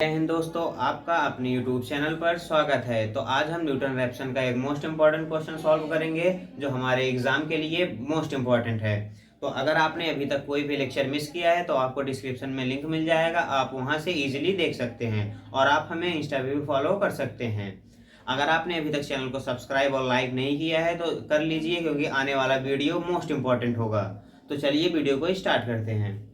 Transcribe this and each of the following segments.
हिंद दोस्तों, आपका अपने YouTube चैनल पर स्वागत है। तो आज हम न्यूटन रैप्सन का एक मोस्ट इम्पॉर्टेंट क्वेश्चन सॉल्व करेंगे जो हमारे एग्जाम के लिए मोस्ट इम्पॉर्टेंट है। तो अगर आपने अभी तक कोई भी लेक्चर मिस किया है तो आपको डिस्क्रिप्शन में लिंक मिल जाएगा, आप वहां से इजीली देख सकते हैं और आप हमें इंस्टा पे भी फॉलो कर सकते हैं। अगर आपने अभी तक चैनल को सब्सक्राइब और लाइक नहीं किया है तो कर लीजिए, क्योंकि आने वाला वीडियो मोस्ट इम्पॉर्टेंट होगा। तो चलिए वीडियो को स्टार्ट करते हैं।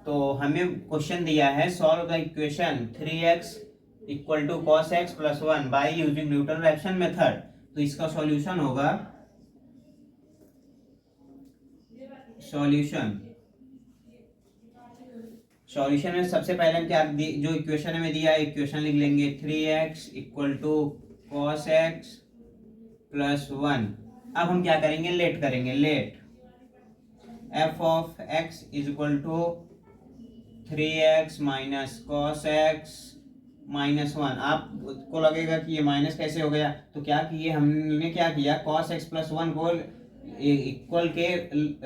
तो हमें क्वेश्चन दिया है, solve the equation 3x equal to cos x plus 1 by using Newton Raphson method. तो इसका सॉल्यूशन होगा, सॉल्यूशन में सबसे पहले हम क्या जो इक्वेशन हमें दिया है इक्वेशन लिख लेंगे 3x equal to cos x plus 1। अब हम क्या करेंगे, लेट करेंगे। Let f of x is equal to 3x minus cos x minus 1। आपको लगेगा कि ये माइनस कैसे हो गया, तो क्या किए हमने, क्या किया, कॉस एक्स प्लस 1 को इक्वल के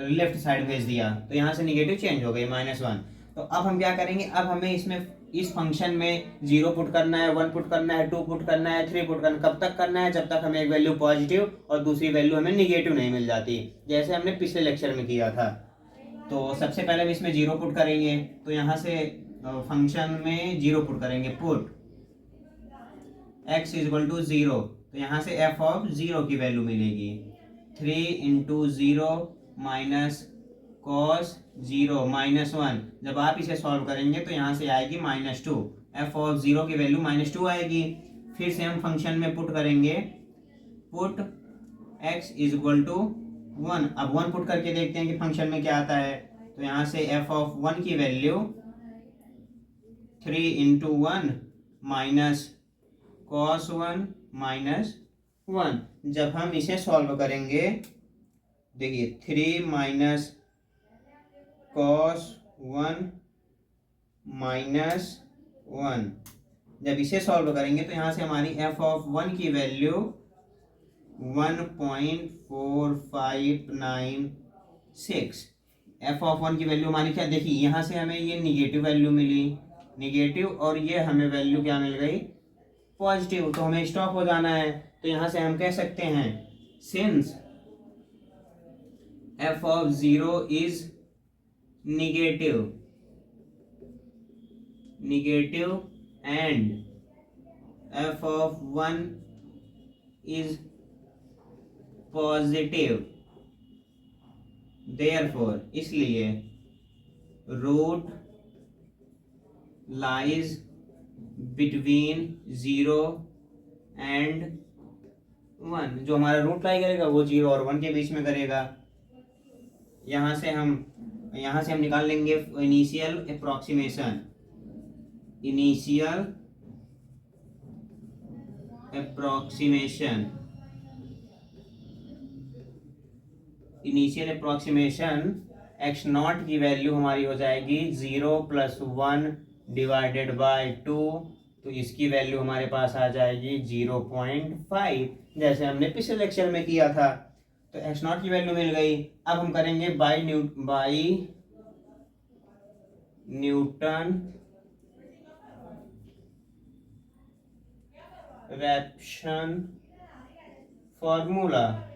लेफ्ट साइड भेज दिया, तो यहाँ से निगेटिव चेंज हो गई -1। तो अब हम क्या करेंगे, अब हमें इसमें इस फंक्शन में 0 पुट करना है, 1 पुट करना है, 2 पुट करना है, 3 पुट करना है। कब तक करना है, जब तक हमें एक वैल्यू पॉजिटिव और दूसरी वैल्यू हमें निगेटिव नहीं मिल जाती, जैसे हमने पिछले लेक्चर में किया था। तो सबसे पहले हम इसमें 0 पुट करेंगे, तो यहाँ से फंक्शन में 0 पुट करेंगे, put x is equal to 0। तो यहाँ से f ऑफ 0 की वैल्यू मिलेगी 3 इंटू 0 माइनस कॉस 0 माइनस 1। जब आप इसे सॉल्व करेंगे तो यहाँ से आएगी -2, f ऑफ 0 की वैल्यू -2 आएगी। फिर से हम फंक्शन में पुट करेंगे, put x is equal to 1। अब 1 पुट करके देखते हैं कि फंक्शन में क्या आता है। तो यहाँ से f ऑफ 1 की value 3 into 1 minus cos 1 minus 1। जब हम इसे सॉल्व करेंगे, देखिए 3 माइनस कॉस 1 माइनस 1। जब इसे सॉल्व करेंगे तो यहाँ से हमारी f ऑफ 1 की वैल्यू 1.4596। f ऑफ 1 की वैल्यू हमारी क्या, देखिए यहाँ से हमें ये निगेटिव वैल्यू मिली, निगेटिव, और ये हमें वैल्यू क्या मिल गई, पॉजिटिव। तो हमें स्टॉप हो जाना है। तो यहाँ से हम कह सकते हैं, since f of 0 is negative and f of 1 is positive, therefore, इसलिए रूट लाइज बिटवीन 0 एंड 1। जो हमारा रूट लाई करेगा वो 0 और 1 के बीच में करेगा। यहाँ से हम निकाल लेंगे इनिशियल अप्रोक्सीमेशन x नॉट की वैल्यू हमारी हो जाएगी 0 + 1 डिवाइडेड बाय 2। तो इसकी वैल्यू हमारे पास आ जाएगी 0.5, जैसे हमने पिछले लेक्चर में किया था। तो x नॉट की वैल्यू मिल गई। अब हम करेंगे बाय न्यूटन रैप्सन फॉर्मूला।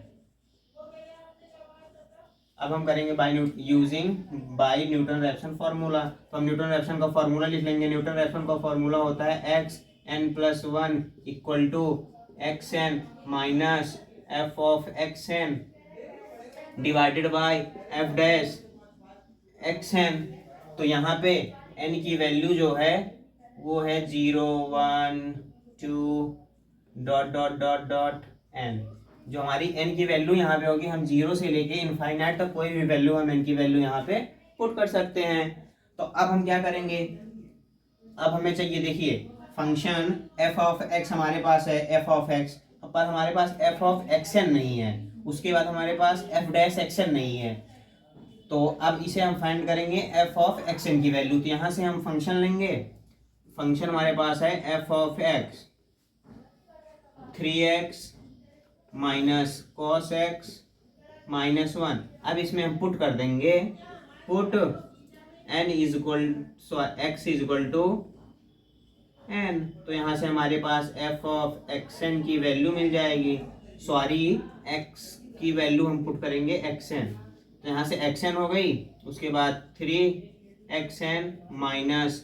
अब हम करेंगे बाय न्यूटन रैप्सन फॉर्मूला। तो हम न्यूटन रैप्सन का फॉर्मूला लिख लेंगे। न्यूटन रैप्सन का फॉर्मूला होता है xn+1 equal to xn minus f of xn divided by f dash xn। तो यहाँ पे n की वैल्यू जो है वो है 0 1 2 ... n। जो हमारी n की वैल्यू यहाँ पे होगी, हम 0 से लेके इनफाइनाइट तक कोई भी वैल्यू हम n की वैल्यू यहाँ पे पुट कर सकते हैं। तो अब हम क्या करेंगे, अब हमें चाहिए, देखिए फंक्शन f ऑफ x हमारे पास है, f ऑफ x, पर हमारे पास f ऑफ xn नहीं है, उसके बाद हमारे पास f डैश xn नहीं है। तो अब इसे हम फाइंड करेंगे f ऑफ xn की वैल्यू। तो यहाँ से हम फंक्शन लेंगे, फंक्शन हमारे पास है f of x 3x minus cos x minus 1। अब इसमें हम पुट कर देंगे, put x is equal to n. तो यहाँ से हमारे पास एफ ऑफ एक्स एन की वैल्यू मिल जाएगी, सॉरी एक्स की वैल्यू हम पुट करेंगे एक्स एन। तो यहाँ से एक्स एन हो गई, उसके बाद 3xn minus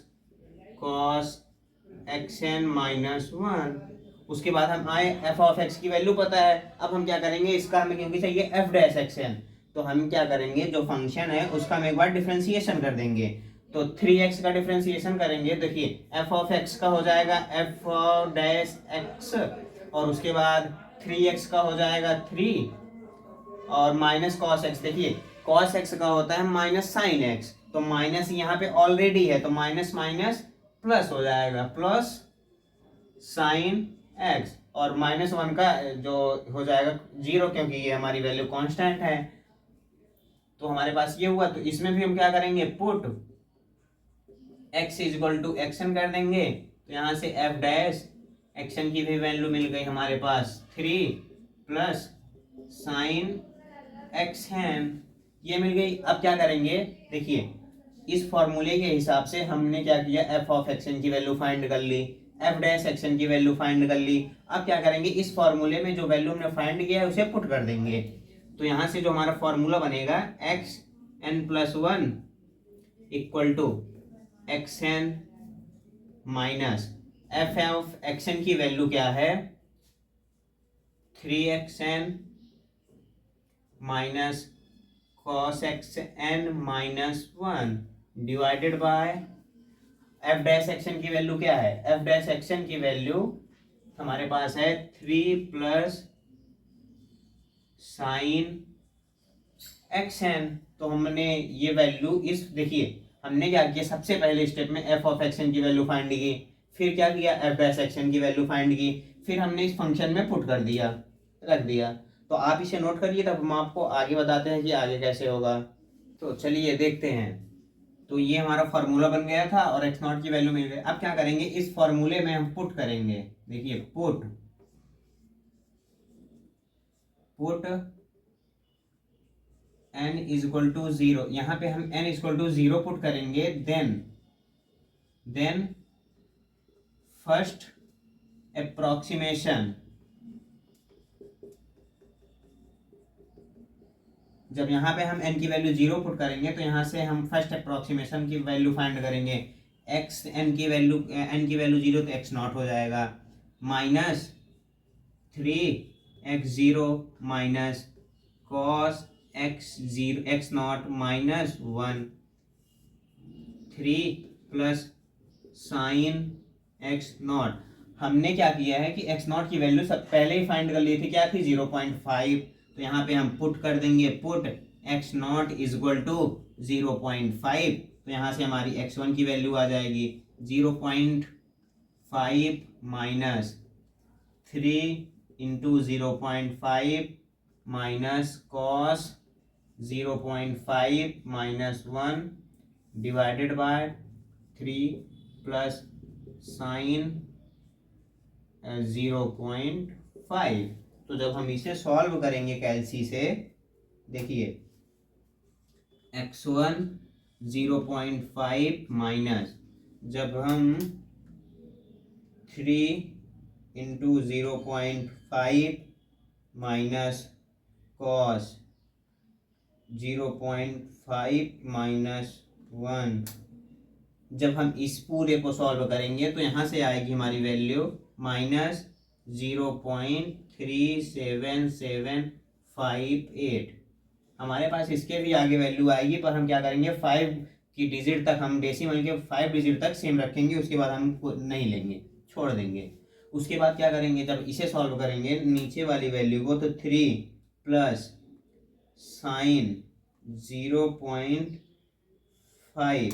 cos x n minus 1। उसके बाद हम आए एफ ऑफ एक्स की वैल्यू पता है, अब हम क्या करेंगे, इसका हमें क्योंकि चाहिए एफ डैश एक्स एन, तो हम क्या करेंगे, जो फंक्शन है उसका हम एक बार डिफरेंशिएशन कर देंगे। तो 3x का डिफरेंशिएशन करेंगे, देखिए एफ ऑफ एक्स का हो जाएगा एफ डैश एक्स, और उसके बाद 3x का हो जाएगा 3, और माइनस कॉस एक्स, देखिए कॉस एक्स का होता है माइनस साइन एक्स, तो माइनस यहाँ पे ऑलरेडी है, तो माइनस माइनस प्लस हो जाएगा, प्लस साइन एक्स, और -1 का जो हो जाएगा 0, क्योंकि ये हमारी वैल्यू कांस्टेंट है। तो हमारे पास ये हुआ, तो इसमें भी हम क्या करेंगे, put x is equal to x n कर देंगे। तो यहाँ से एफ डैश एक्सन की भी वैल्यू मिल गई हमारे पास 3 प्लस साइन एक्स है, ये मिल गई। अब क्या करेंगे, देखिए इस फॉर्मूले के हिसाब से हमने क्या किया, एफ ऑफ एक्सन की वैल्यू फाइंड कर ली, एफ डैश एक्सन की वैल्यू फाइंड कर ली। अब क्या करेंगे, इस फॉर्मूले में जो वैल्यू हमने फाइंड किया है उसे पुट कर देंगे। तो यहाँ से जो हमारा फॉर्मूला बनेगा x n plus 1 equal to x n minus f of x n की वैल्यू क्या है, 3xn minus cos x n minus 1 divided by f dash x n की वैल्यू क्या है, एफ डैश एक्सन की वैल्यू हमारे पास है 3 प्लस साइन एक्स एन। तो हमने ये वैल्यू इस, देखिए हमने क्या किया, सबसे पहले स्टेप में एफ ऑफ एक्सन की वैल्यू फाइंड की, फिर क्या किया, एफ डैश एक्सन की वैल्यू फाइंड की, फिर हमने इस फंक्शन में पुट कर दिया, रख दिया। तो आप इसे नोट करिए, तब हम आपको आगे बताते हैं कि आगे कैसे होगा। तो चलिए देखते हैं। तो ये हमारा फॉर्मूला बन गया था और एक्स नॉट की वैल्यू मिल गई। अब क्या करेंगे, इस फॉर्मूले में हम पुट करेंगे, देखिए put n is equal to 0, यहाँ पे हम n is equal to 0 put करेंगे, देन फर्स्ट अप्रोक्सीमेशन, जब यहाँ पे हम n की वैल्यू 0 पुट करेंगे तो यहाँ से हम फर्स्ट अप्रोक्सीमेशन की वैल्यू फाइंड करेंगे। x n की वैल्यू 0 तो x नॉट हो जाएगा, minus 3x0 minus cos x not minus 1, 3 plus sign x not. हमने क्या किया है कि x नॉट की वैल्यू सब पहले ही फाइंड कर ली थी, क्या थी 0.5। तो यहाँ पे हम पुट कर देंगे, put x naught is equal to 0.5। तो यहाँ से हमारी x1 की वैल्यू आ जाएगी 0.5 minus 3 into 0.5 minus cos 0.5 minus 1 divided by 3 plus sign 0.5। तो जब हम इसे सॉल्व करेंगे कैलसी से, देखिए x1 0.5 माइनस, जब हम 3 इंटू 0.5 माइनस कॉस 0.5 माइनस 1, जब हम इस पूरे को सॉल्व करेंगे तो यहाँ से आएगी हमारी वैल्यू माइनस 0.37758। हमारे पास इसके भी आगे वैल्यू आएगी, पर हम क्या करेंगे 5 की डिजिट तक, हम डेसिमल के 5 डिजिट तक सेम रखेंगे, उसके बाद हम नहीं लेंगे, छोड़ देंगे। उसके बाद क्या करेंगे, जब इसे सॉल्व करेंगे नीचे वाली वैल्यू को, तो 3 प्लस साइन 0.5,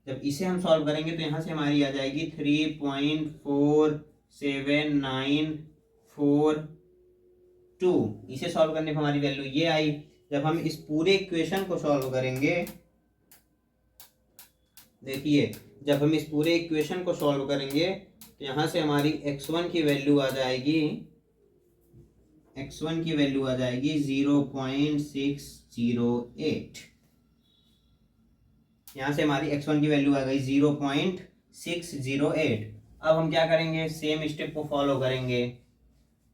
जब इसे हम सॉल्व करेंगे तो यहाँ से हमारी आ जाएगी 3.479442। इसे सॉल्व करने पर हमारी वैल्यू ये आई। जब हम इस पूरे इक्वेशन को सॉल्व करेंगे, देखिए जब हम इस पूरे इक्वेशन को सॉल्व करेंगे तो यहाँ से हमारी x1 की वैल्यू आ जाएगी, 0.608। यहाँ से हमारी x1 की वैल्यू आ गई 0.608। अब हम क्या करेंगे, सेम स्टेप को फॉलो करेंगे।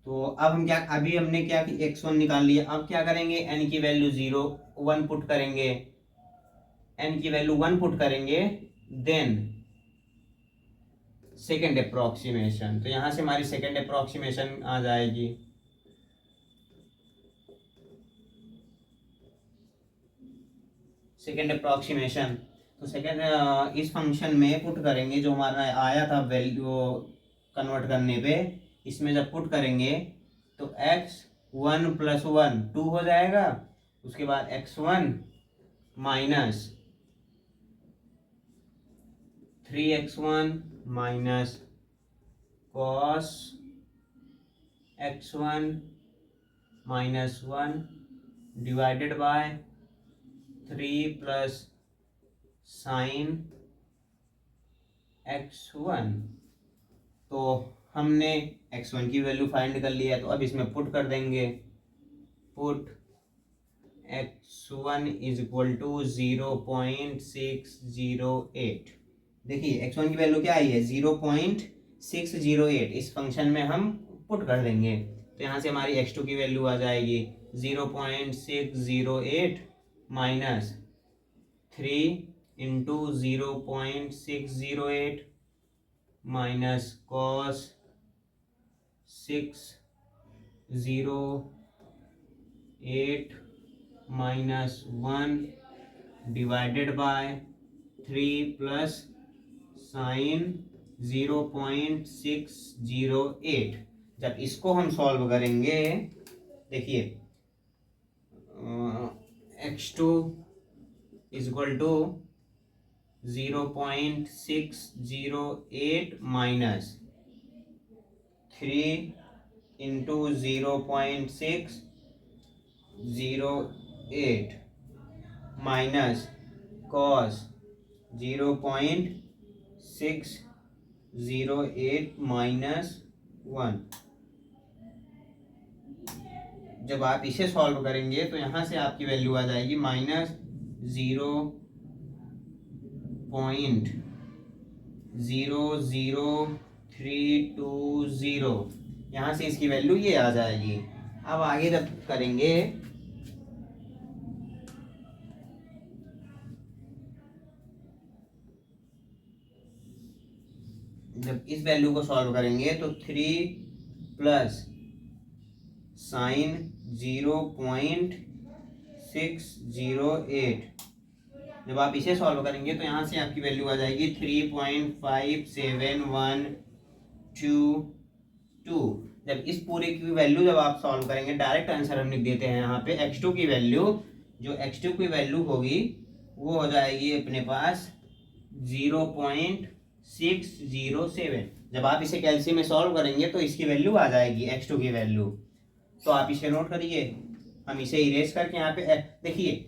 तो अब हम क्या, अभी हमने क्या कि x1 निकाल लिया, अब क्या करेंगे, n की वैल्यू 0 1 पुट करेंगे, n की वैल्यू 1 पुट करेंगे, देन सेकेंड अप्रोक्सीमेशन। तो यहां से हमारी सेकेंड अप्रोक्सीमेशन आ जाएगी। सेकेंड अप्रोक्सीमेशन, तो सेकेंड इस फंक्शन में पुट करेंगे जो हमारा आया था वैल्यू कन्वर्ट करने पे, इसमें जब पुट करेंगे तो x1 + 1 2 हो जाएगा, उसके बाद x1 minus 3x1 minus cos x1 minus 1 divided by 3 plus sign x1। तो हमने x1 की वैल्यू फाइंड कर लिया, तो अब इसमें पुट कर देंगे, put x1 is equal to 0.608। देखिए x1 की वैल्यू क्या आई है, 0.608, इस फंक्शन में हम पुट कर देंगे, तो यहाँ से हमारी x2 की वैल्यू आ जाएगी 0.608 minus 3 into 0.608 minus cos 608 minus 1 divided by 3 plus sine 0.608। जब इसको हम सॉल्व करेंगे, देखिए x2 is equal to 0.608 minus 3 into 0.608 minus cos 0.608 minus 1। जब आप इसे सॉल्व करेंगे तो यहाँ से आपकी वैल्यू आ जाएगी माइनस 0.00320। यहाँ से इसकी वैल्यू ये आ जाएगी। अब आगे जब करेंगे, जब इस वैल्यू को सॉल्व करेंगे तो 3 प्लस साइन 0.608, जब आप इसे सॉल्व करेंगे तो यहाँ से आपकी वैल्यू आ जाएगी 3.57122। जब इस पूरे की वैल्यू जब आप सॉल्व करेंगे, डायरेक्ट आंसर हम लिख देते हैं यहाँ पे x2 की वैल्यू, जो x2 की वैल्यू होगी वो हो जाएगी अपने पास 0.607। जब आप इसे कैलसी में सॉल्व करेंगे तो इसकी वैल्यू आ जाएगी x2 की वैल्यू। तो आप इसे नोट करिए, हम इसे इरेज करके यहाँ पे देखिए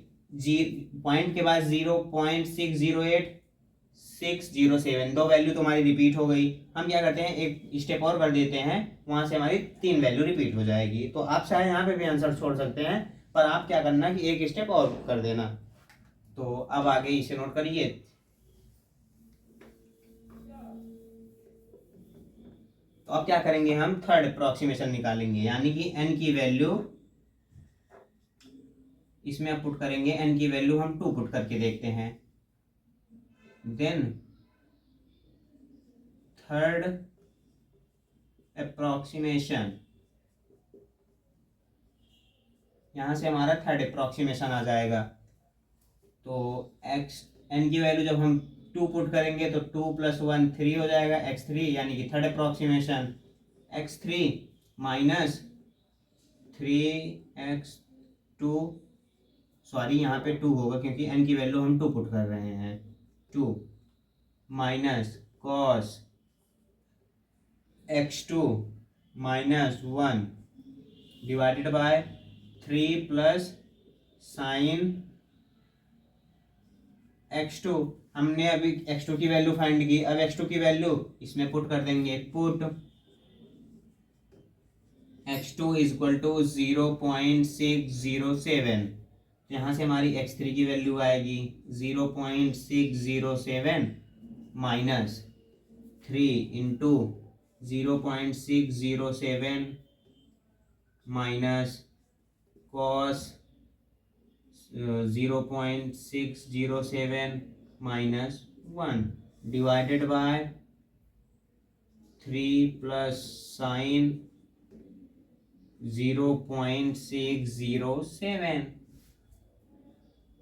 पॉइंट के बाद 0.608 607 दो वैल्यू तुम्हारी रिपीट हो गई। हम क्या करते हैं, एक स्टेप और कर देते हैं, वहां से हमारी 3 वैल्यू रिपीट हो जाएगी। तो आप चाहे यहाँ पे भी आंसर छोड़ सकते हैं, पर आप क्या करना कि एक स्टेप और कर देना। तो अब आगे इसे नोट करिए, तो अब क्या करेंगे, हम थर्ड अप्रोक्सीमेशन निकालेंगे, यानी कि n की वैल्यू इसमें पुट करेंगे, n की वैल्यू हम 2 पुट करके देखते हैं। देन थर्ड अप्रोक्सीमेशन, यहां से हमारा थर्ड अप्रोक्सीमेशन आ जाएगा। तो n की वैल्यू जब हम 2 पुट करेंगे तो 2 + 1 3 हो जाएगा, x3, यानी कि third approximation x3 minus 3x2, sorry यहाँ पे 2 होगा क्योंकि n की वैल्यू हम 2 पुट कर रहे हैं, 2 minus cos x2 minus 1 divided by 3 plus sign x2। हमने अभी x2 की वैल्यू फाइंड की, अब x2 की वैल्यू इसमें पुट कर देंगे, put x2 is equal to 0.607। यहाँ से हमारी x3 की वैल्यू आएगी 0.607 minus 3 into 0.607 minus cos 0.607 minus 1 divided by 3 plus sign 0.607।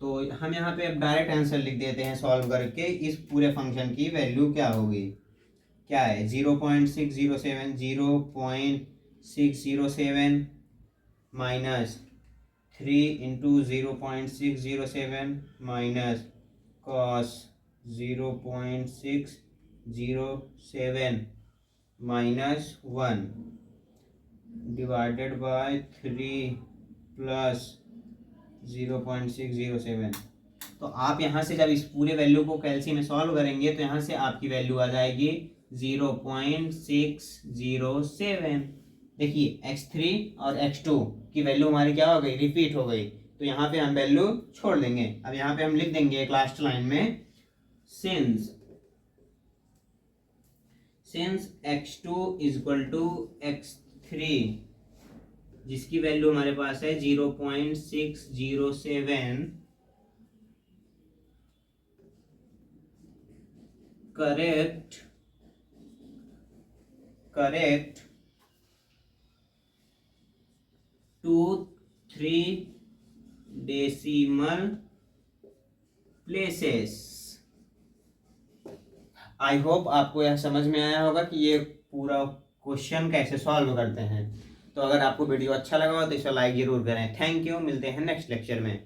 तो हम यहाँ पे अब डायरेक्ट आंसर लिख देते हैं सॉल्व करके। इस पूरे फंक्शन की वैल्यू क्या होगी, क्या है 0.607 minus 3 into 0.607 minus cos 0.607 minus 1 divided by 3 plus 0.607। तो आप यहाँ से जब इस पूरे वैल्यू को कैलसी में सॉल्व करेंगे तो यहाँ से आपकी वैल्यू आ जाएगी 0.607। देखिए x3 और x2 की वैल्यू हमारी क्या हो गई, रिपीट हो गई। तो यहाँ पे हम वैल्यू छोड़ देंगे। अब यहाँ पे हम लिख देंगे एक लास्ट लाइन में since x2 is equal to x3, जिसकी वैल्यू हमारे पास है 0.607, correct 2 3 decimal places. I hope आपको यह समझ में आया होगा कि ये पूरा क्वेश्चन कैसे सॉल्व करते हैं। तो अगर आपको वीडियो अच्छा लगा हो तो इसे लाइक जरूर करें। थैंक यू, मिलते हैं नेक्स्ट लेक्चर में।